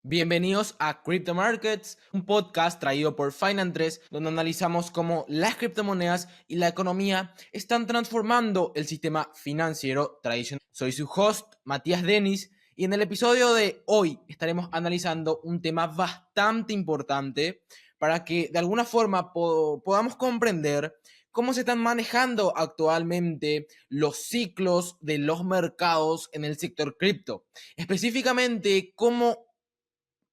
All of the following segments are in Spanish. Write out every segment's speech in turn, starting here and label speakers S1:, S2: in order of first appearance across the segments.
S1: Bienvenidos a Crypto Markets, un podcast traído por Finan3, donde analizamos cómo las criptomonedas y la economía están transformando el sistema financiero tradicional. Soy su host, Matías Denis, y en el episodio de hoy estaremos analizando un tema bastante importante para que de alguna forma podamos comprender cómo se están manejando actualmente los ciclos de los mercados en el sector cripto. Específicamente, cómo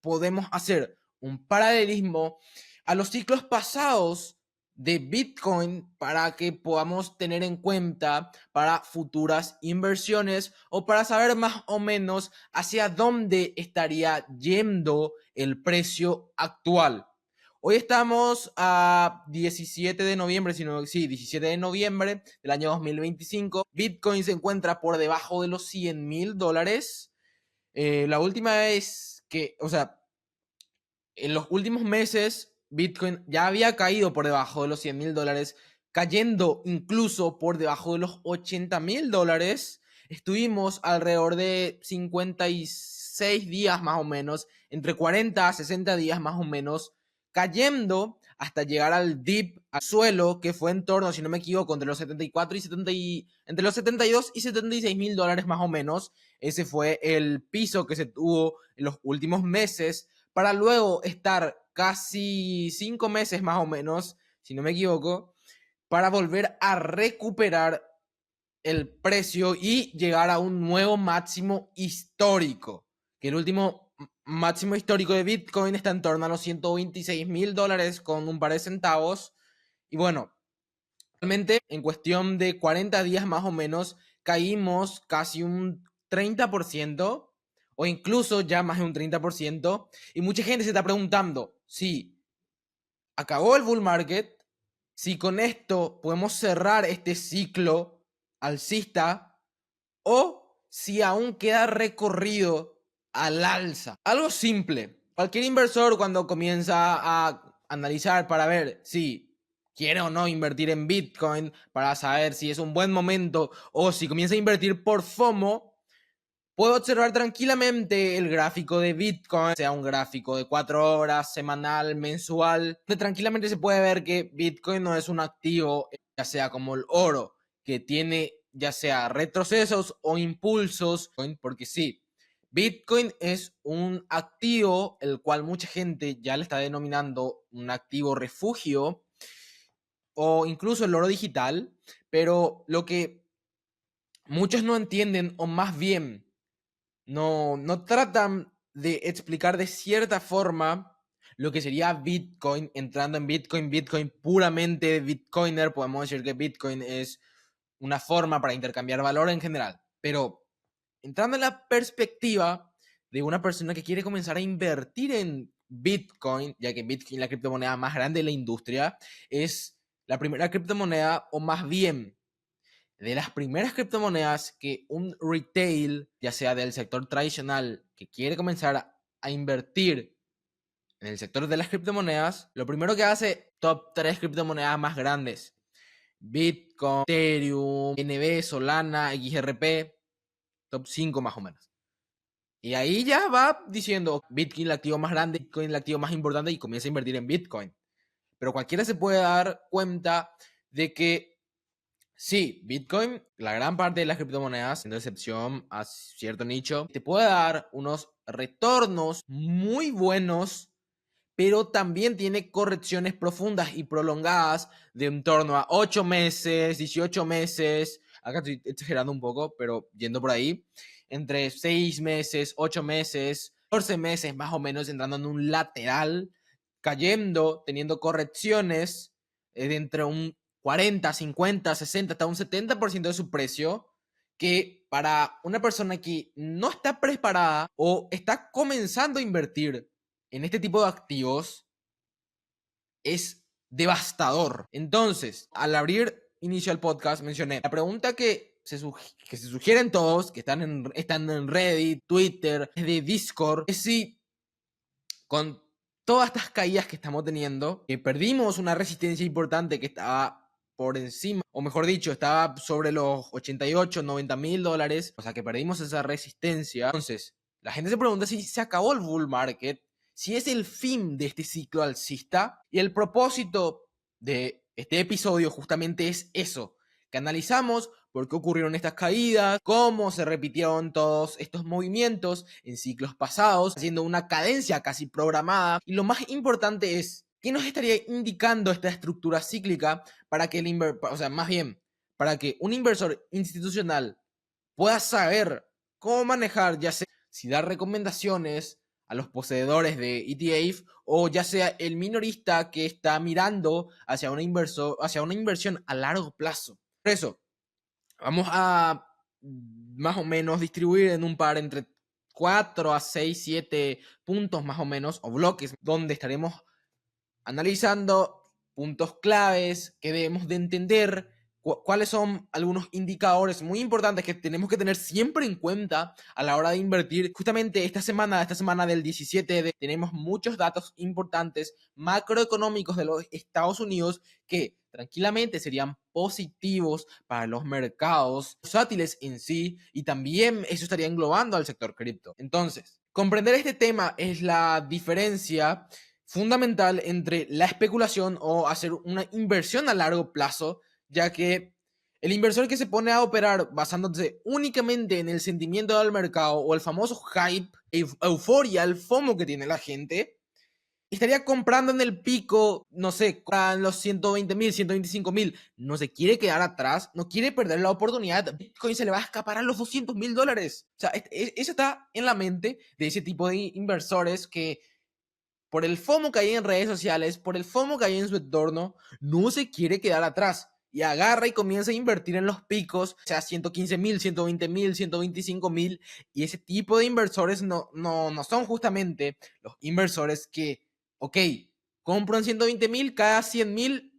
S1: podemos hacer un paralelismo a los ciclos pasados de Bitcoin para que podamos tener en cuenta para futuras inversiones o para saber más o menos hacia dónde estaría yendo el precio actual. Hoy estamos a 17 de noviembre, 17 de noviembre del año 2025. Bitcoin se encuentra por debajo de los $100,000. La última vez que, en los últimos meses, Bitcoin ya había caído por debajo de los $100,000, cayendo incluso por debajo de los $80,000. Estuvimos alrededor de 56 días más o menos, entre 40 a 60 días más o menos, cayendo hasta llegar al dip, al suelo, que fue en torno, si no me equivoco, entre los 74 y 70 entre los 72 y $76,000 más o menos. Ese fue el piso que se tuvo en los últimos meses, para luego estar casi 5 meses más o menos, si no me equivoco, para volver a recuperar el precio y llegar a un nuevo máximo histórico, que el último máximo histórico de Bitcoin está en torno a los $126,000 con un par de centavos. Y bueno, realmente en cuestión de 40 días más o menos, caímos casi un 30%, o incluso ya más de un 30%, y mucha gente se está preguntando si acabó el bull market, si con esto podemos cerrar este ciclo alcista, o si aún queda recorrido al alza. Algo simple. Cualquier inversor, cuando comienza a analizar para ver si quiere o no invertir en Bitcoin, para saber si es un buen momento o si comienza a invertir por FOMO, puedo observar tranquilamente el gráfico de Bitcoin, sea un gráfico de 4 horas, semanal, mensual, donde tranquilamente se puede ver que Bitcoin no es un activo, ya sea como el oro, que tiene ya sea retrocesos o impulsos, porque sí, Bitcoin es un activo el cual mucha gente ya le está denominando un activo refugio o incluso el oro digital, pero lo que muchos no entienden, o más bien no tratan de explicar de cierta forma lo que sería Bitcoin, entrando en Bitcoin, Bitcoin puramente Bitcoiner. Podemos decir que Bitcoin es una forma para intercambiar valor en general, pero entrando en la perspectiva de una persona que quiere comenzar a invertir en Bitcoin, ya que Bitcoin es la criptomoneda más grande de la industria, es la primera criptomoneda, o más bien de las primeras criptomonedas que un retail, ya sea del sector tradicional, que quiere comenzar a invertir en el sector de las criptomonedas, lo primero que hace, top 3 criptomonedas más grandes: Bitcoin, Ethereum, NB, Solana, XRP, top 5 más o menos. Y ahí ya va diciendo Bitcoin el activo más grande, Bitcoin el activo más importante, y comienza a invertir en Bitcoin. Pero cualquiera se puede dar cuenta de que sí, Bitcoin, la gran parte de las criptomonedas, siendo excepción a cierto nicho, te puede dar unos retornos muy buenos, pero también tiene correcciones profundas y prolongadas de en torno a 8 meses, 18 meses. Acá estoy exagerando un poco, pero yendo por ahí, entre 6 meses, 8 meses, 14 meses más o menos, entrando en un lateral, cayendo, teniendo correcciones de entre un 40, 50, 60, hasta un 70% de su precio, que para una persona que no está preparada o está comenzando a invertir en este tipo de activos, es devastador. Entonces, al abrir inicio al podcast, mencioné la pregunta que se sugieren todos, que están en Reddit, Twitter, de Discord, es si con todas estas caídas que estamos teniendo, que perdimos una resistencia importante que estaba por encima, o mejor dicho, estaba sobre los $88, $90,000, o sea que perdimos esa resistencia. Entonces, La gente se pregunta si se acabó el bull market, si es el fin de este ciclo alcista, y el propósito de este episodio justamente es eso, que analizamos por qué ocurrieron estas caídas, cómo se repitieron todos estos movimientos en ciclos pasados, haciendo una cadencia casi programada, y lo más importante es, ¿qué nos estaría indicando esta estructura cíclica para que para que un inversor institucional pueda saber cómo manejar, ya sea si dar recomendaciones a los poseedores de ETF o ya sea el minorista que está mirando hacia hacia una inversión a largo plazo? Por eso, vamos a más o menos distribuir en un par entre 4 a 6, 7 puntos más o menos, o bloques, donde estaremos analizando puntos claves que debemos de entender, cuáles son algunos indicadores muy importantes que tenemos que tener siempre en cuenta a la hora de invertir. Justamente esta semana del 17, tenemos muchos datos importantes macroeconómicos de los Estados Unidos que tranquilamente serían positivos para los mercados bursátiles en sí, y también eso estaría englobando al sector cripto. Entonces, comprender este tema es la diferencia fundamental entre la especulación o hacer una inversión a largo plazo, ya que el inversor que se pone a operar basándose únicamente en el sentimiento del mercado o el famoso hype, euforia, el FOMO que tiene la gente, estaría comprando en el pico, no sé, en los 120,000, 125,000. No se quiere quedar atrás, no quiere perder la oportunidad. Bitcoin se le va a escapar a los $200,000. O sea, eso está en la mente de ese tipo de inversores que por el FOMO que hay en redes sociales, por el FOMO que hay en su entorno, no se quiere quedar atrás. Y agarra y comienza a invertir en los picos, o sea, 115,000, 120,000, 125,000. Y ese tipo de inversores no son justamente los inversores que, ok, compro en 120,000, cada 100,000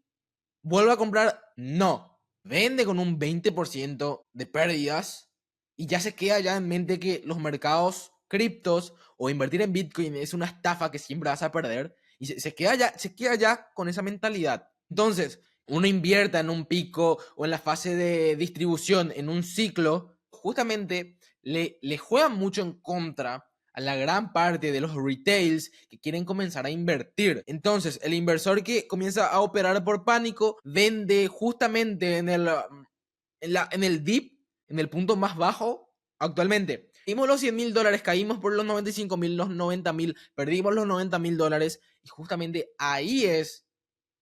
S1: vuelvo a comprar. No, vende con un 20% de pérdidas y ya se queda ya en mente que los mercados criptos o invertir en Bitcoin es una estafa que siempre vas a perder, y se queda ya con esa mentalidad. Entonces, uno invierta en un pico o en la fase de distribución, en un ciclo, justamente le juega mucho en contra a la gran parte de los retails que quieren comenzar a invertir. Entonces, el inversor que comienza a operar por pánico vende justamente en el dip, en el punto más bajo actualmente. Dimos los $100,000, caímos por los 95,000, los 90,000, perdimos los $90,000, y justamente ahí es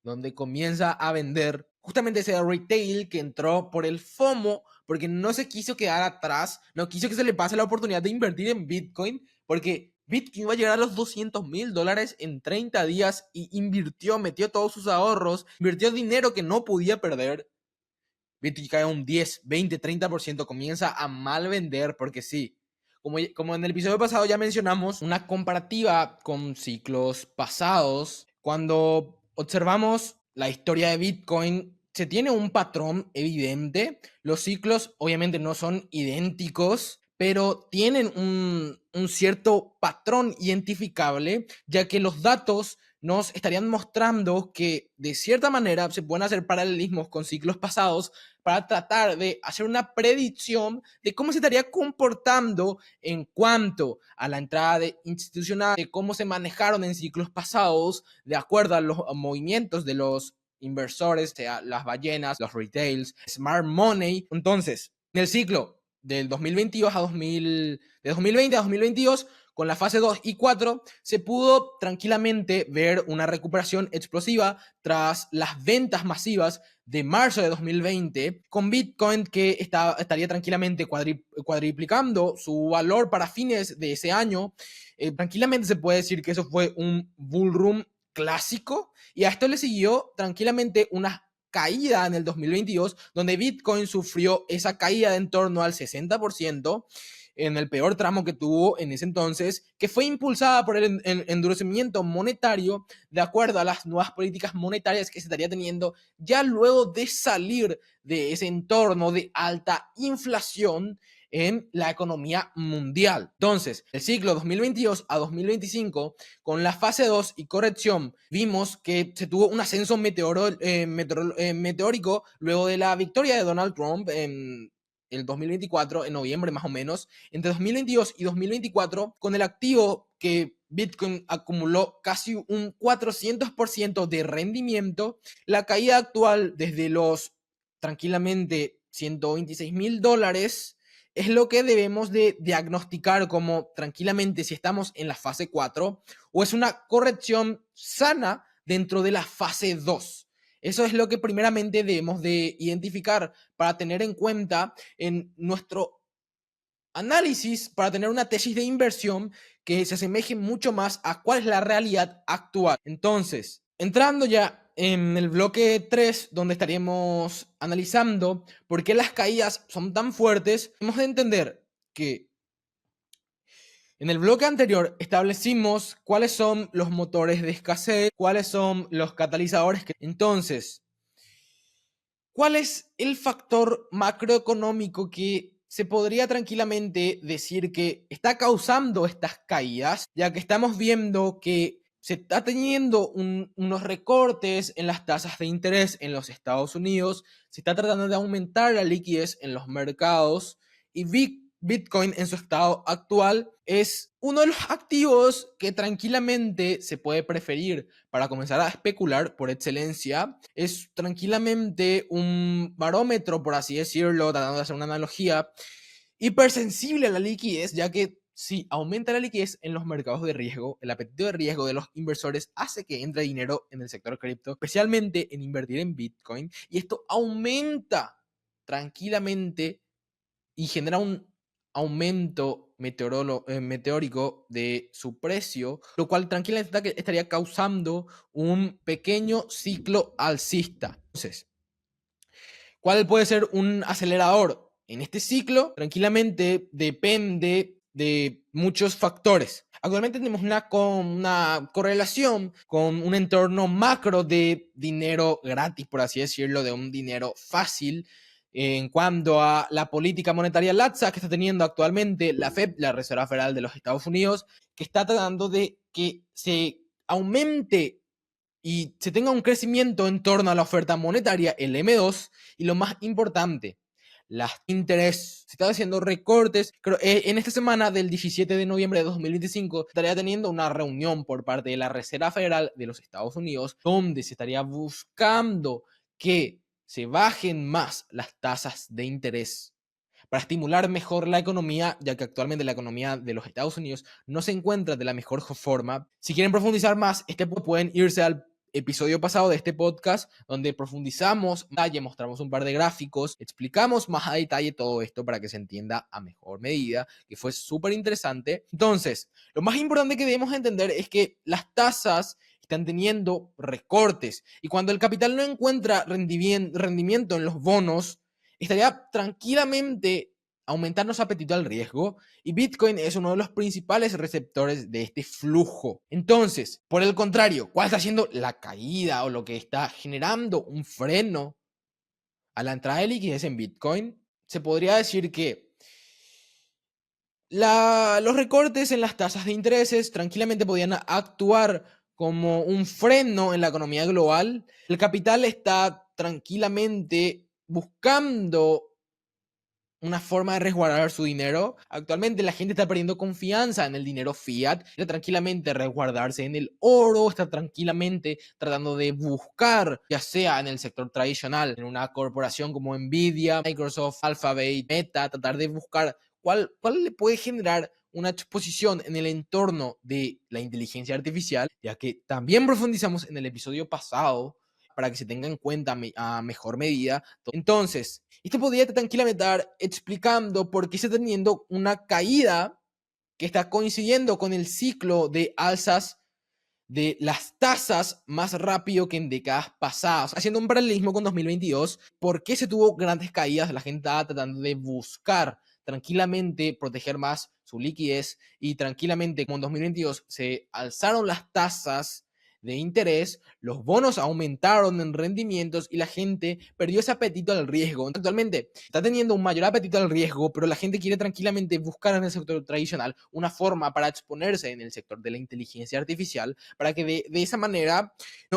S1: donde comienza a vender justamente ese retail que entró por el FOMO, porque no se quiso quedar atrás, no quiso que se le pase la oportunidad de invertir en Bitcoin, porque Bitcoin va a llegar a los $200,000 en 30 días, y invirtió, metió todos sus ahorros, invirtió dinero que no podía perder. Bitcoin cae un 10, 20, 30%, comienza a mal vender, porque sí, como en el episodio pasado ya mencionamos, una comparativa con ciclos pasados, cuando observamos la historia de Bitcoin, se tiene un patrón evidente. Los ciclos obviamente no son idénticos, pero tienen un cierto patrón identificable, ya que los datos nos estarían mostrando que de cierta manera se pueden hacer paralelismos con ciclos pasados para tratar de hacer una predicción de cómo se estaría comportando en cuanto a la entrada de institucional, de cómo se manejaron en ciclos pasados, de acuerdo a los movimientos de los inversores, sea las ballenas, los retails, smart money. Entonces, en el ciclo del 2022 de 2020 a 2022, con la fase 2 y 4, se pudo tranquilamente ver una recuperación explosiva tras las ventas masivas de marzo de 2020, con Bitcoin que estaría tranquilamente cuadriplicando su valor para fines de ese año. Tranquilamente se puede decir que eso fue un bull run clásico, y a esto le siguió tranquilamente una caída en el 2022, donde Bitcoin sufrió esa caída de en torno al 60%, en el peor tramo que tuvo en ese entonces, que fue impulsada por el endurecimiento monetario de acuerdo a las nuevas políticas monetarias que se estaría teniendo ya luego de salir de ese entorno de alta inflación en la economía mundial. Entonces, el ciclo 2022 a 2025, con la fase 2 y corrección, vimos que se tuvo un ascenso meteórico luego de la victoria de Donald Trump el 2024, en noviembre más o menos, entre 2022 y 2024, con el activo que Bitcoin acumuló casi un 400% de rendimiento, la caída actual desde los tranquilamente $126,000 es lo que debemos de diagnosticar como tranquilamente si estamos en la fase 4 o es una corrección sana dentro de la fase 2. Eso es lo que primeramente debemos de identificar para tener en cuenta en nuestro análisis, para tener una tesis de inversión que se asemeje mucho más a cuál es la realidad actual. Entonces, entrando ya en el bloque 3, donde estaríamos analizando por qué las caídas son tan fuertes, hemos de entender que en el bloque anterior establecimos cuáles son los motores de escasez, cuáles son los catalizadores. Entonces, ¿cuál es el factor macroeconómico que se podría tranquilamente decir que está causando estas caídas? Ya que estamos viendo que se está teniendo unos recortes en las tasas de interés en los Estados Unidos, se está tratando de aumentar la liquidez en los mercados y Bitcoin en su estado actual es uno de los activos que tranquilamente se puede preferir para comenzar a especular por excelencia. Es tranquilamente un barómetro, por así decirlo, tratando de hacer una analogía, hipersensible a la liquidez, ya que si aumenta la liquidez en los mercados de riesgo, el apetito de riesgo de los inversores hace que entre dinero en el sector cripto, especialmente en invertir en Bitcoin, y esto aumenta tranquilamente y genera un aumento meteórico de su precio, lo cual tranquilamente estaría causando un pequeño ciclo alcista. Entonces, ¿cuál puede ser un acelerador? En este ciclo, tranquilamente depende de muchos factores. Actualmente tenemos una correlación con un entorno macro de dinero gratis, por así decirlo, de un dinero fácil, en cuanto a la política monetaria laxa que está teniendo actualmente la Fed, la Reserva Federal de los Estados Unidos, que está tratando de que se aumente y se tenga un crecimiento en torno a la oferta monetaria, el M2, y lo más importante, las interés. Se están haciendo recortes. Creo, en esta semana del 17 de noviembre de 2025 estaría teniendo una reunión por parte de la Reserva Federal de los Estados Unidos, donde se estaría buscando que se bajen más las tasas de interés para estimular mejor la economía, ya que actualmente la economía de los Estados Unidos no se encuentra de la mejor forma. Si quieren profundizar más, pueden irse al episodio pasado de este podcast, donde profundizamos, mostramos un par de gráficos, explicamos más a detalle todo esto para que se entienda a mejor medida, que fue súper interesante. Entonces, lo más importante que debemos entender es que las tasas están teniendo recortes y cuando el capital no encuentra rendimiento en los bonos, estaría tranquilamente aumentando su apetito al riesgo y Bitcoin es uno de los principales receptores de este flujo. Entonces, por el contrario, ¿cuál está siendo la caída o lo que está generando un freno a la entrada de liquidez en Bitcoin? Se podría decir que los recortes en las tasas de intereses tranquilamente podían actuar como un freno en la economía global. El capital está tranquilamente buscando una forma de resguardar su dinero. Actualmente la gente está perdiendo confianza en el dinero fiat, está tranquilamente resguardarse en el oro, está tranquilamente tratando de buscar, ya sea en el sector tradicional, en una corporación como Nvidia, Microsoft, Alphabet, Meta, tratar de buscar cuál le puede generar una exposición en el entorno de la inteligencia artificial, ya que también profundizamos en el episodio pasado para que se tenga en cuenta a mejor medida. Entonces, esto podría tranquilamente estar explicando por qué se está teniendo una caída que está coincidiendo con el ciclo de alzas de las tasas más rápido que en décadas pasadas. Haciendo un paralelismo con 2022, ¿por qué se tuvo grandes caídas? La gente estaba tratando de buscar tranquilamente proteger más su liquidez y tranquilamente como en 2022 se alzaron las tasas de interés, los bonos aumentaron en rendimientos y la gente perdió ese apetito al riesgo. Actualmente está teniendo un mayor apetito al riesgo, pero la gente quiere tranquilamente buscar en el sector tradicional una forma para exponerse en el sector de la inteligencia artificial, para que de esa manera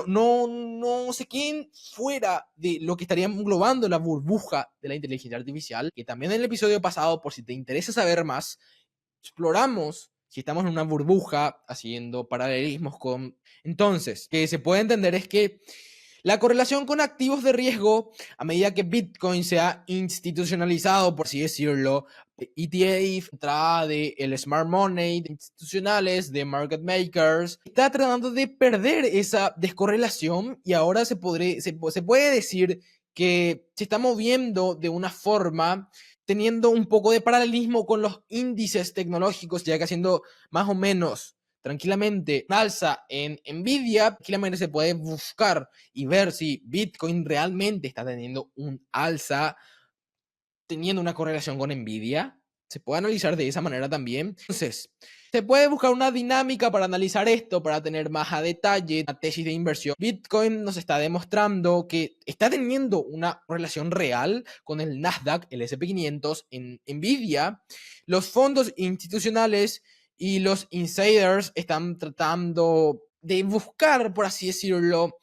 S1: no se queden fuera de lo que estaría englobando la burbuja de la inteligencia artificial, que también en el episodio pasado, por si te interesa saber más, exploramos si estamos en una burbuja haciendo paralelismos con... Entonces, que se puede entender es que la correlación con activos de riesgo, a medida que Bitcoin se ha institucionalizado, por así decirlo, ETF, entrada de el smart money, de institucionales, de market makers, está tratando de perder esa descorrelación y ahora se puede decir que se está moviendo de una forma teniendo un poco de paralelismo con los índices tecnológicos, ya que haciendo más o menos tranquilamente un alza en Nvidia, tranquilamente se puede buscar y ver si Bitcoin realmente está teniendo un alza, teniendo una correlación con Nvidia. Se puede analizar de esa manera también. Entonces, se puede buscar una dinámica para analizar esto, para tener más a detalle la tesis de inversión. Bitcoin nos está demostrando que está teniendo una relación real con el Nasdaq, el S&P 500, en Nvidia. Los fondos institucionales y los insiders están tratando de buscar, por así decirlo,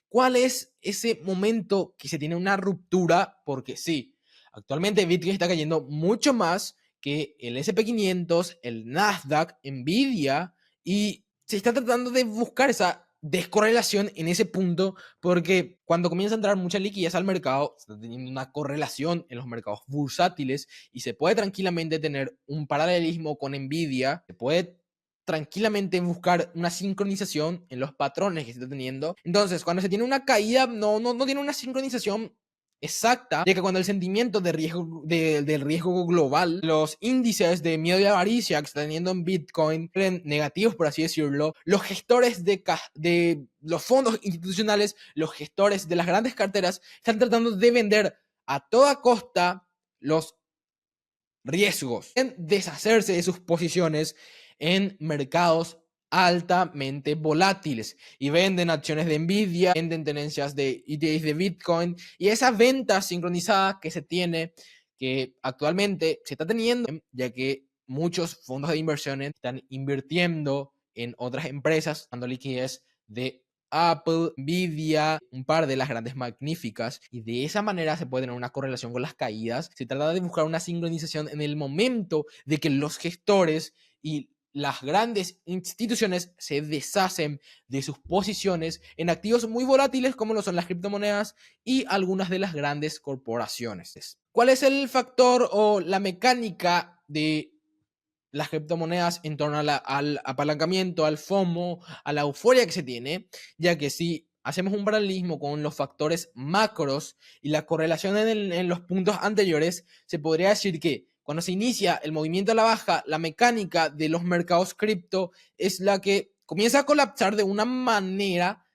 S1: cuál es ese momento que se tiene una ruptura, porque sí, actualmente Bitcoin está cayendo mucho más que el S&P 500, el Nasdaq, Nvidia, y se está tratando de buscar esa descorrelación en ese punto, porque cuando comienza a entrar mucha liquidez al mercado, se está teniendo una correlación en los mercados bursátiles y se puede tranquilamente tener un paralelismo con Nvidia, se puede tranquilamente buscar una sincronización en los patrones que se está teniendo. Entonces, cuando se tiene una caída, no tiene una sincronización exacta, ya que cuando el sentimiento de riesgo, del riesgo global, los índices de miedo y avaricia que se están teniendo en Bitcoin, negativos por así decirlo, los gestores de los fondos institucionales, los gestores de las grandes carteras, están tratando de vender a toda costa los riesgos, en deshacerse de sus posiciones en mercados altamente volátiles y venden acciones de Nvidia, venden tenencias de ETFs de Bitcoin y esa venta sincronizada que se tiene, que actualmente se está teniendo, ya que muchos fondos de inversiones están invirtiendo en otras empresas, dando liquidez de Apple, Nvidia, un par de las grandes magníficas, y de esa manera se puede tener una correlación con las caídas. Se trata de buscar una sincronización en el momento de que los gestores y las grandes instituciones se deshacen de sus posiciones en activos muy volátiles como lo son las criptomonedas y algunas de las grandes corporaciones. ¿Cuál es el factor o la mecánica de las criptomonedas en torno al apalancamiento, al FOMO, a la euforia que se tiene? Ya que si hacemos un paralelismo con los factores macros y la correlación en los puntos anteriores, se podría decir que cuando se inicia el movimiento a la baja, la mecánica de los mercados cripto es la que comienza a colapsar de una manera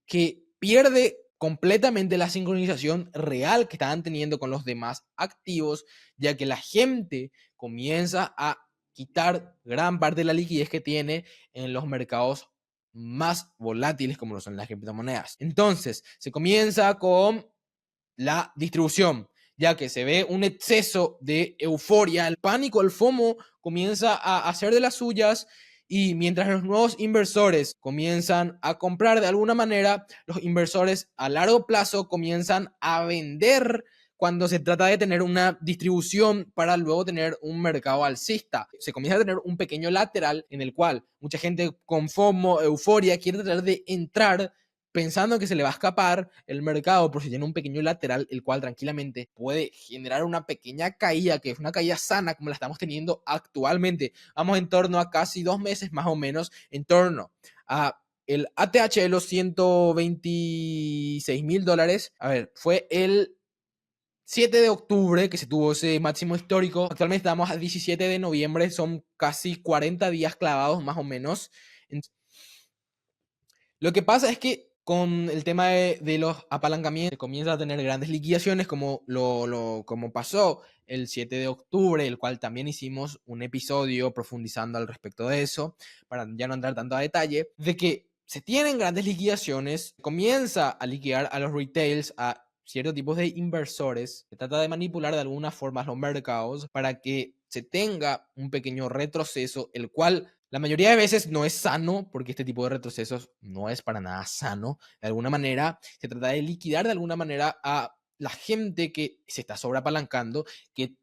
S1: que pierde completamente la sincronización real que estaban teniendo con los demás activos, ya que la gente comienza a quitar gran parte de la liquidez que tiene en los mercados más volátiles como lo son las criptomonedas. Entonces, se comienza con la distribución, ya que se ve un exceso de euforia, el pánico, el FOMO comienza a hacer de las suyas, y mientras los nuevos inversores comienzan a comprar de alguna manera, los inversores a largo plazo comienzan a vender cuando se trata de tener una distribución para luego tener un mercado alcista. Se comienza a tener un pequeño lateral en el cual mucha gente con FOMO, euforia, quiere tratar de entrar pensando que se le va a escapar el mercado por si tiene un pequeño lateral, el cual tranquilamente puede generar una pequeña caída, que es una caída sana como la estamos teniendo actualmente. Vamos en torno a casi 2 meses más o menos, en torno a el ATH de los $126,000. A ver, fue el 7 de octubre que se tuvo ese máximo histórico. Actualmente estamos a 17 de noviembre, son casi 40 días clavados más o menos. Lo que pasa es que con el tema de los apalancamientos se comienza a tener grandes liquidaciones como, como pasó el 7 de octubre, el cual también hicimos un episodio profundizando al respecto de eso, para ya no entrar tanto a detalle, de que se tienen grandes liquidaciones, comienza a liquidar a los retails, a ciertos tipos de inversores, se trata de manipular de alguna forma los mercados para que se tenga un pequeño retroceso, el cual la mayoría de veces no es sano, porque este tipo de retrocesos no es para nada sano. De alguna manera, se trata de liquidar de alguna manera a la gente que se está sobreapalancando, que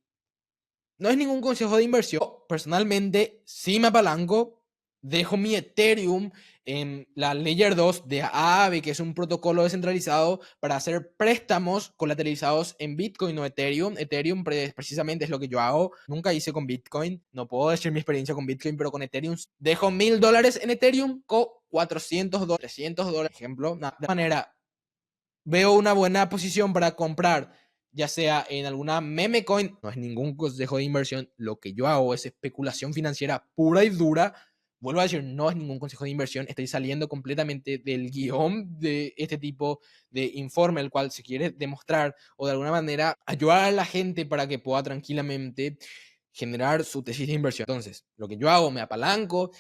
S1: no es ningún consejo de inversión. Personalmente, sí me apalanco, dejo mi Ethereum en la Layer 2 de Aave, que es un protocolo descentralizado para hacer préstamos colateralizados en Bitcoin o Ethereum. Ethereum precisamente es lo que yo hago. Nunca hice con Bitcoin. No puedo decir mi experiencia con Bitcoin, pero con Ethereum dejo $1000 en Ethereum con $400, $300, por ejemplo. De manera, veo una buena posición para comprar, ya sea en alguna meme coin. No es ningún consejo de inversión. Lo que yo hago es especulación financiera pura y dura. Vuelvo a decir, no es ningún consejo de inversión. Estoy saliendo completamente del guión de este tipo de informe, el cual se quiere demostrar o de alguna manera ayudar a la gente para que pueda tranquilamente generar su tesis de inversión. Entonces, lo que yo hago, me apalanco.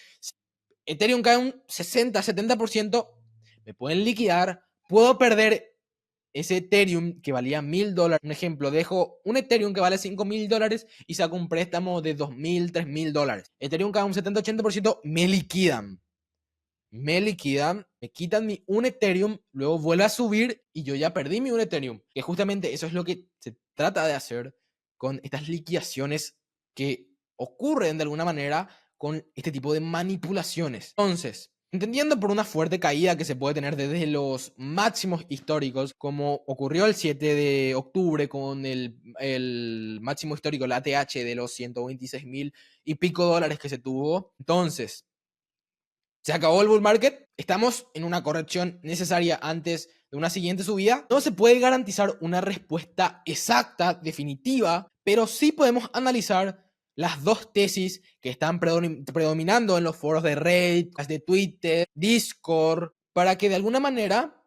S1: Ethereum cae un 60-70%, me pueden liquidar, puedo perder ese Ethereum que valía $1000. Un ejemplo, dejo un Ethereum que vale $5000 y saco un préstamo de $2000, $3000. Ethereum cae un 70-80%, me liquidan. Me quitan mi un Ethereum, luego vuelve a subir y yo ya perdí mi un Ethereum. Que justamente eso es lo que se trata de hacer con estas liquidaciones que ocurren de alguna manera con este tipo de manipulaciones. Entonces, entendiendo por una fuerte caída que se puede tener desde los máximos históricos, como ocurrió el 7 de octubre con el máximo histórico, la ATH, de los 126,000 y pico dólares que se tuvo. Entonces, se acabó el bull market, estamos en una corrección necesaria antes de una siguiente subida. No se puede garantizar una respuesta exacta, definitiva, pero sí podemos analizar las dos tesis que están predominando en los foros de Reddit, de Twitter, Discord, para que de alguna manera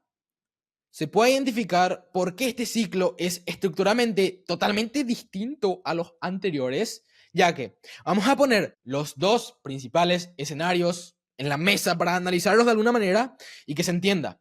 S1: se pueda identificar por qué este ciclo es estructuralmente totalmente distinto a los anteriores, ya que vamos a poner los dos principales escenarios en la mesa para analizarlos de alguna manera y que se entienda.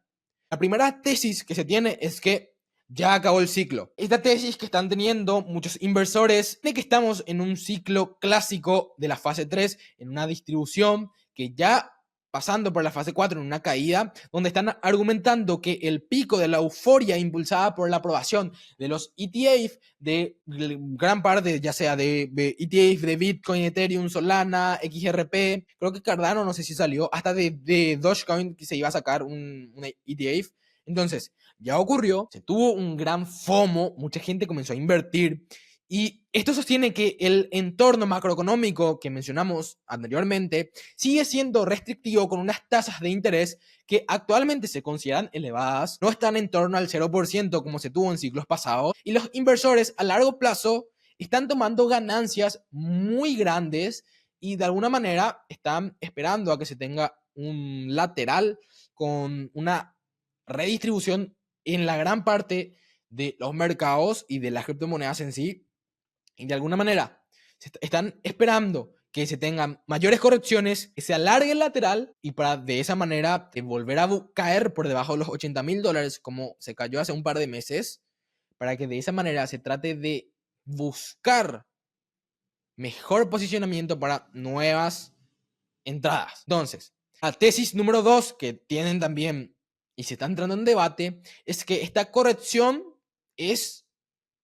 S1: La primera tesis que se tiene es que ya acabó el ciclo. Esta tesis que están teniendo muchos inversores es que estamos en un ciclo clásico de la fase 3, en una distribución que ya pasando por la fase 4 en una caída, donde están argumentando que el pico de la euforia impulsada por la aprobación de los ETF, de gran parte, ya sea de ETF de Bitcoin, Ethereum, Solana, XRP, creo que Cardano, no sé si salió, hasta de Dogecoin que se iba a sacar un ETF. Entonces, ya ocurrió, se tuvo un gran FOMO, mucha gente comenzó a invertir y esto sostiene que el entorno macroeconómico que mencionamos anteriormente sigue siendo restrictivo con unas tasas de interés que actualmente se consideran elevadas, no están en torno al 0% como se tuvo en siglos pasados, y los inversores a largo plazo están tomando ganancias muy grandes y de alguna manera están esperando a que se tenga un lateral con una redistribución en la gran parte de los mercados y de las criptomonedas en sí. Y de alguna manera están esperando que se tengan mayores correcciones, que se alargue el lateral y para de esa manera volver a caer por debajo de los $80,000 como se cayó hace un par de meses, para que de esa manera se trate de buscar mejor posicionamiento para nuevas entradas. Entonces, la tesis número 2 que tienen también y se está entrando en debate es que esta corrección es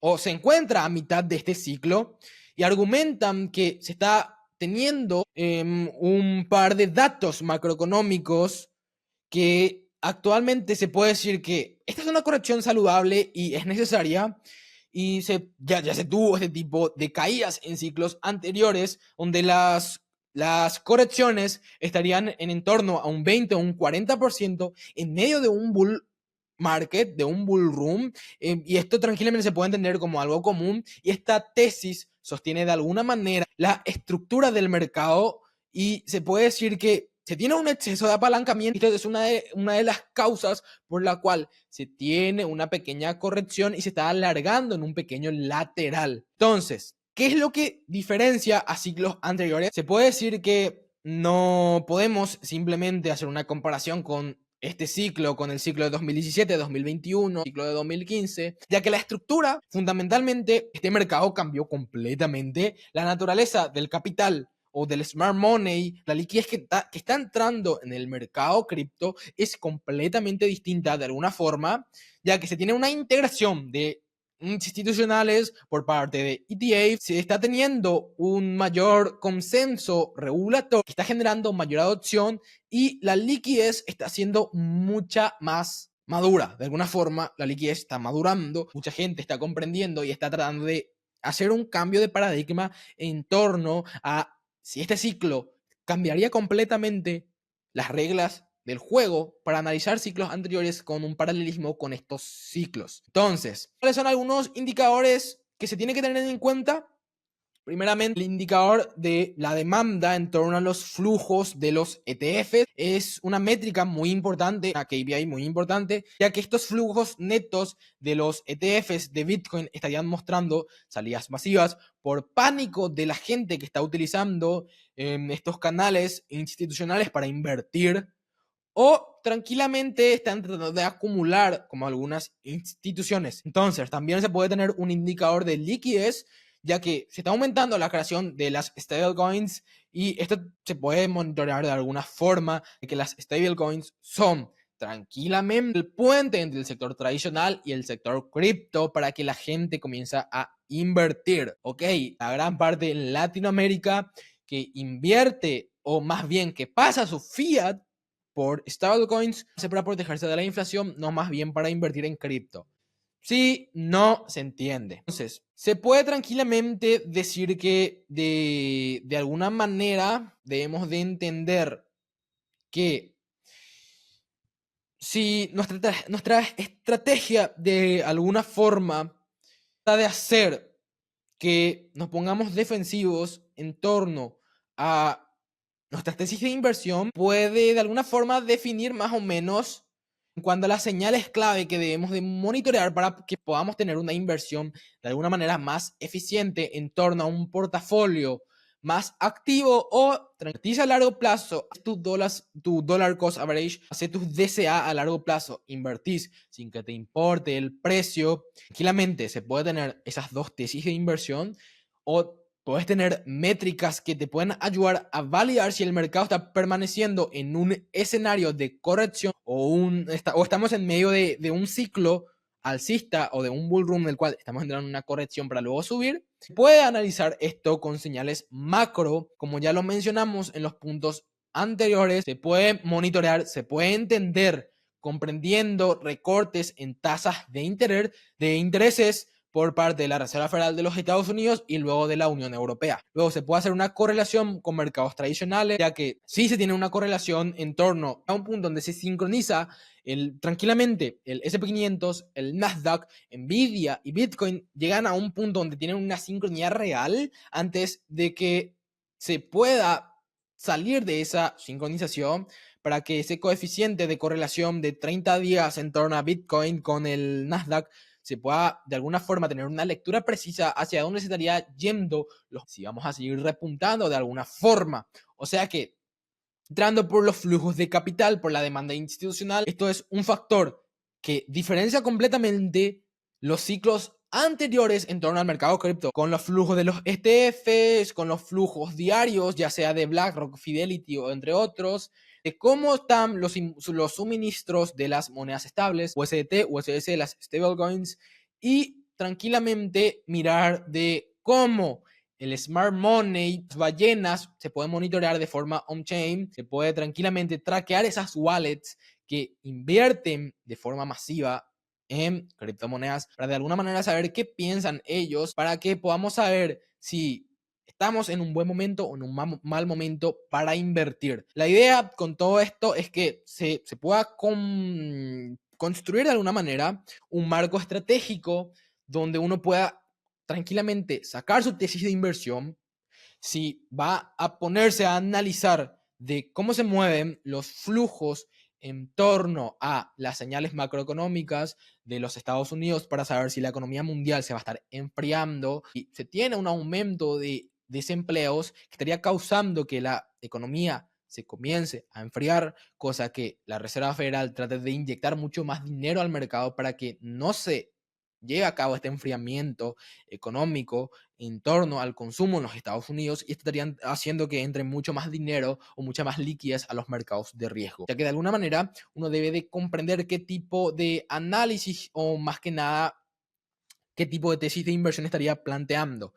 S1: o se encuentra a mitad de este ciclo y argumentan que se está teniendo un par de datos macroeconómicos que actualmente se puede decir que esta es una corrección saludable y es necesaria y ya se tuvo este tipo de caídas en ciclos anteriores donde las correcciones estarían en torno a un 20 o un 40% en medio de un bull market, de un bull run, y esto tranquilamente se puede entender como algo común, y esta tesis sostiene de alguna manera la estructura del mercado y se puede decir que se tiene un exceso de apalancamiento. Esto es una de las causas por la cual se tiene una pequeña corrección y se está alargando en un pequeño lateral. Entonces, ¿qué es lo que diferencia a ciclos anteriores? Se puede decir que no podemos simplemente hacer una comparación con este ciclo, con el ciclo de 2017, 2021, ciclo de 2015, ya que la estructura, fundamentalmente, este mercado cambió completamente. La naturaleza del capital o del smart money, la liquidez que está entrando en el mercado cripto es completamente distinta de alguna forma, ya que se tiene una integración de institucionales por parte de ETF, se está teniendo un mayor consenso regulatorio que está generando mayor adopción y la liquidez está siendo mucha más madura. De alguna forma, la liquidez está madurando, mucha gente está comprendiendo y está tratando de hacer un cambio de paradigma en torno a si este ciclo cambiaría completamente las reglas del juego para analizar ciclos anteriores con un paralelismo con estos ciclos. Entonces, ¿cuáles son algunos indicadores que se tienen que tener en cuenta? Primeramente, el indicador de la demanda en torno a los flujos de los ETFs es una métrica muy importante, una KPI muy importante, ya que estos flujos netos de los ETFs de Bitcoin estarían mostrando salidas masivas por pánico de la gente que está utilizando estos canales institucionales para invertir o tranquilamente están tratando de acumular como algunas instituciones. Entonces, también se puede tener un indicador de liquidez, ya que se está aumentando la creación de las stablecoins y esto se puede monitorear de alguna forma, de que las stablecoins son tranquilamente el puente entre el sector tradicional y el sector cripto para que la gente comience a invertir. Ok, la gran parte en Latinoamérica que invierte o más bien que pasa su fiat por stablecoins para protegerse de la inflación, no más bien para invertir en cripto. Sí, no se entiende. Entonces, se puede tranquilamente decir que de alguna manera debemos de entender que si nuestra estrategia de alguna forma está de hacer que nos pongamos defensivos en torno a nuestra tesis de inversión, puede de alguna forma definir más o menos en cuanto a las señales clave que debemos de monitorear para que podamos tener una inversión de alguna manera más eficiente en torno a un portafolio más activo o tranquiliza a largo plazo tu dollar cost average, hace tus DCA a largo plazo, invertís sin que te importe el precio. Tranquilamente se puede tener esas dos tesis de inversión o puedes tener métricas que te pueden ayudar a validar si el mercado está permaneciendo en un escenario de corrección o estamos en medio de un ciclo alcista o de un bull run en el cual estamos entrando en una corrección para luego subir. Se puede analizar esto con señales macro, como ya lo mencionamos en los puntos anteriores. Se puede monitorear, se puede entender comprendiendo recortes en tasas de intereses por parte de la Reserva Federal de los Estados Unidos y luego de la Unión Europea. Luego se puede hacer una correlación con mercados tradicionales, ya que sí se tiene una correlación en torno a un punto donde se sincroniza tranquilamente el SP500, el Nasdaq, Nvidia y Bitcoin llegan a un punto donde tienen una sincronía real antes de que se pueda salir de esa sincronización para que ese coeficiente de correlación de 30 días en torno a Bitcoin con el Nasdaq se pueda de alguna forma tener una lectura precisa hacia dónde se estaría yendo si vamos a seguir repuntando de alguna forma. O sea que, entrando por los flujos de capital, por la demanda institucional, esto es un factor que diferencia completamente los ciclos anteriores en torno al mercado cripto, con los flujos de los ETFs, con los flujos diarios, ya sea de BlackRock, Fidelity o entre otros, de cómo están los suministros de las monedas estables, USDT, USDC, las stablecoins, y tranquilamente mirar de cómo el smart money, las ballenas, se pueden monitorear de forma on-chain, se puede tranquilamente traquear esas wallets que invierten de forma masiva en criptomonedas para de alguna manera saber qué piensan ellos, para que podamos saber si estamos en un buen momento o en un mal momento para invertir. La idea con todo esto es que se pueda construir de alguna manera un marco estratégico donde uno pueda tranquilamente sacar su tesis de inversión, si va a ponerse a analizar de cómo se mueven los flujos en torno a las señales macroeconómicas de los Estados Unidos para saber si la economía mundial se va a estar enfriando y se tiene un aumento desempleos, que estaría causando que la economía se comience a enfriar, cosa que la Reserva Federal trate de inyectar mucho más dinero al mercado para que no se lleve a cabo este enfriamiento económico en torno al consumo en los Estados Unidos, y estarían haciendo que entre mucho más dinero o mucha más liquidez a los mercados de riesgo, ya que de alguna manera uno debe de comprender qué tipo de análisis o más que nada qué tipo de tesis de inversión estaría planteando.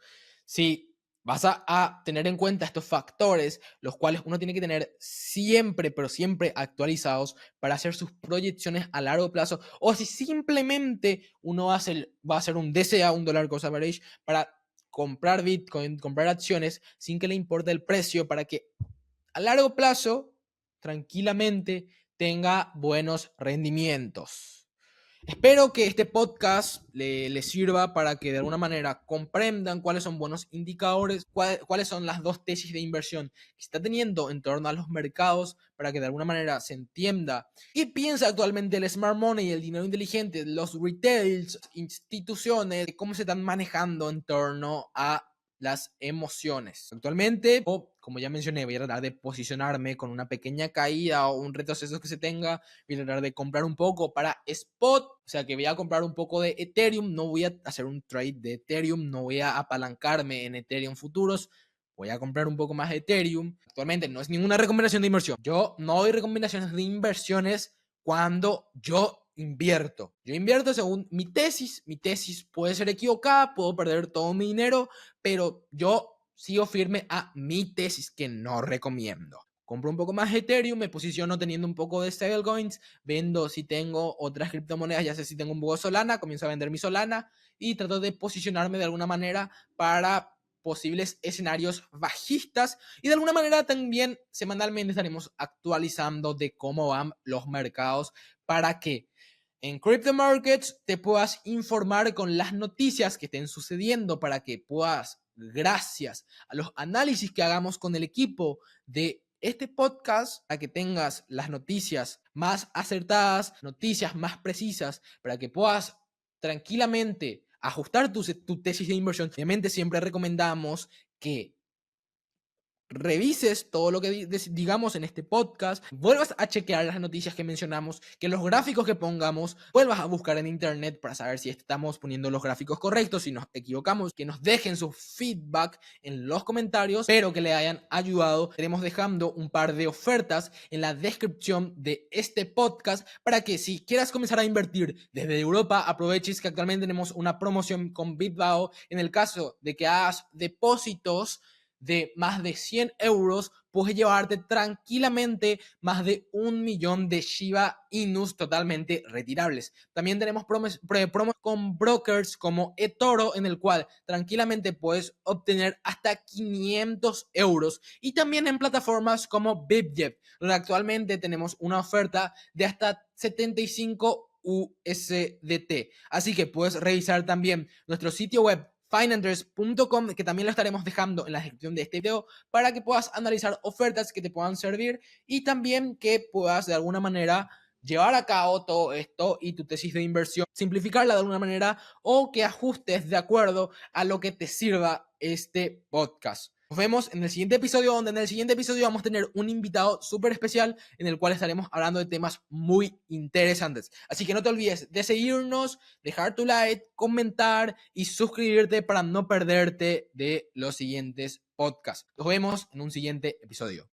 S1: Si vas a tener en cuenta estos factores, los cuales uno tiene que tener siempre, pero siempre actualizados para hacer sus proyecciones a largo plazo, o si simplemente uno va a hacer un DCA, un Dollar Cost Average, para comprar Bitcoin, comprar acciones sin que le importe el precio, para que a largo plazo, tranquilamente, tenga buenos rendimientos. Espero que este podcast les sirva para que de alguna manera comprendan cuáles son buenos indicadores, cuáles son las dos tesis de inversión que está teniendo en torno a los mercados, para que de alguna manera se entienda qué piensa actualmente el smart money, el dinero inteligente, los retails, instituciones, cómo se están manejando en torno a las emociones. Actualmente, como ya mencioné, voy a tratar de posicionarme con una pequeña caída o un retroceso que se tenga. Voy a tratar de comprar un poco para spot, o sea que voy a comprar un poco de Ethereum. No voy a hacer un trade de Ethereum, no voy a apalancarme en Ethereum futuros. Voy a comprar un poco más de Ethereum. Actualmente no es ninguna recomendación de inversión. Yo no doy recomendaciones de inversiones cuando yo invierto. Yo invierto según mi tesis. Mi tesis puede ser equivocada, puedo perder todo mi dinero, pero yo sigo firme a mi tesis, que no recomiendo. Compro un poco más de Ethereum, me posiciono teniendo un poco de stablecoins, vendo si tengo otras criptomonedas, ya sé si tengo un poco de Solana, comienzo a vender mi Solana y trato de posicionarme de alguna manera para posibles escenarios bajistas, y de alguna manera también semanalmente estaremos actualizando de cómo van los mercados para que en Crypto Markets te puedas informar con las noticias que estén sucediendo, para que puedas, gracias a los análisis que hagamos con el equipo de este podcast, a que tengas las noticias más acertadas, noticias más precisas, para que puedas tranquilamente ajustar tu tesis de inversión. Obviamente siempre recomendamos que revises todo lo que digamos en este podcast, vuelvas a chequear las noticias que mencionamos, que los gráficos que pongamos, vuelvas a buscar en internet para saber si estamos poniendo los gráficos correctos, si nos equivocamos, que nos dejen su feedback en los comentarios, pero que le hayan ayudado. Estaremos dejando un par de ofertas en la descripción de este podcast para que si quieras comenzar a invertir desde Europa, aproveches que actualmente tenemos una promoción con BitBao. En el caso de que hagas depósitos de más de 100 euros, puedes llevarte tranquilamente más de 1 millón de Shiba Inus totalmente retirables. También tenemos promos con brokers como eToro, en el cual tranquilamente puedes obtener hasta 500 euros. Y también en plataformas como BitJet, donde actualmente tenemos una oferta de hasta 75 USDT. Así que puedes revisar también nuestro sitio web Finantress.com, que también lo estaremos dejando en la descripción de este video, para que puedas analizar ofertas que te puedan servir y también que puedas de alguna manera llevar a cabo todo esto y tu tesis de inversión, simplificarla de alguna manera, o que ajustes de acuerdo a lo que te sirva este podcast. Nos vemos en el siguiente episodio, donde en el siguiente episodio vamos a tener un invitado súper especial en el cual estaremos hablando de temas muy interesantes. Así que no te olvides de seguirnos, dejar tu like, comentar y suscribirte para no perderte de los siguientes podcasts. Nos vemos en un siguiente episodio.